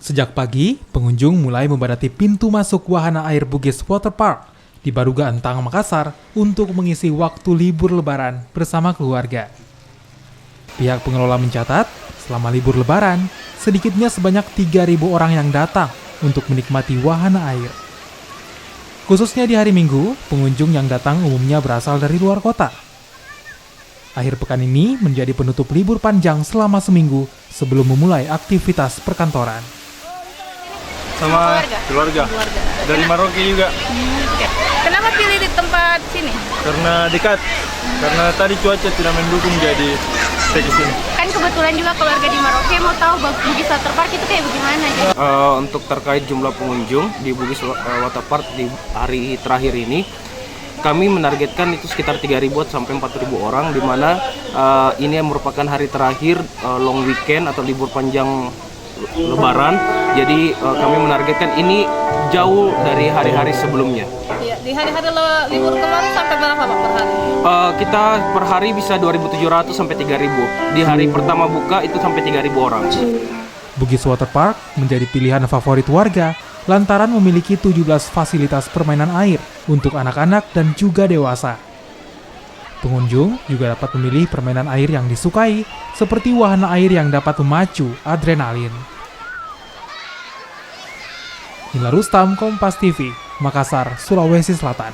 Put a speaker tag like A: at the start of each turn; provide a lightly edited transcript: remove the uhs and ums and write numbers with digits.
A: Sejak pagi, pengunjung mulai membadati pintu masuk wahana air Bugis Water Park di Baruga Entang, Makassar untuk mengisi waktu libur lebaran bersama keluarga. Pihak pengelola mencatat, selama libur lebaran, sedikitnya sebanyak 3.000 orang yang datang untuk menikmati wahana air. Khususnya di hari Minggu, pengunjung yang datang umumnya berasal dari luar kota. Akhir pekan ini menjadi penutup libur panjang selama seminggu sebelum memulai aktivitas perkantoran.
B: Sama keluarga. Dari Maroke juga.
C: Oke. Kenapa pilih di tempat sini?
B: Karena dekat. Karena tadi cuaca tidak mendukung jadi stay di sini.
C: Kan kebetulan juga keluarga di Maroke mau tahu Bugis Water Park itu kayak bagaimana gitu.
D: Untuk terkait jumlah pengunjung di Bugis Water Park di hari terakhir ini, kami menargetkan itu sekitar 3.000 sampai 4.000 orang, di mana ini merupakan hari terakhir long weekend atau libur panjang Lebaran. Jadi kami menargetkan ini jauh dari hari-hari sebelumnya.
C: Iya, di hari-hari libur kemarin sampai berapa Pak per hari?
D: Kita per hari bisa 2.700 sampai 3.000. Di hari pertama buka itu sampai 3.000 orang.
A: Bugis Water Park menjadi pilihan favorit warga lantaran memiliki 17 fasilitas permainan air untuk anak-anak dan juga dewasa. Pengunjung juga dapat memilih permainan air yang disukai, seperti wahana air yang dapat memacu adrenalin. Nila Rustam, Kompas TV, Makassar, Sulawesi Selatan.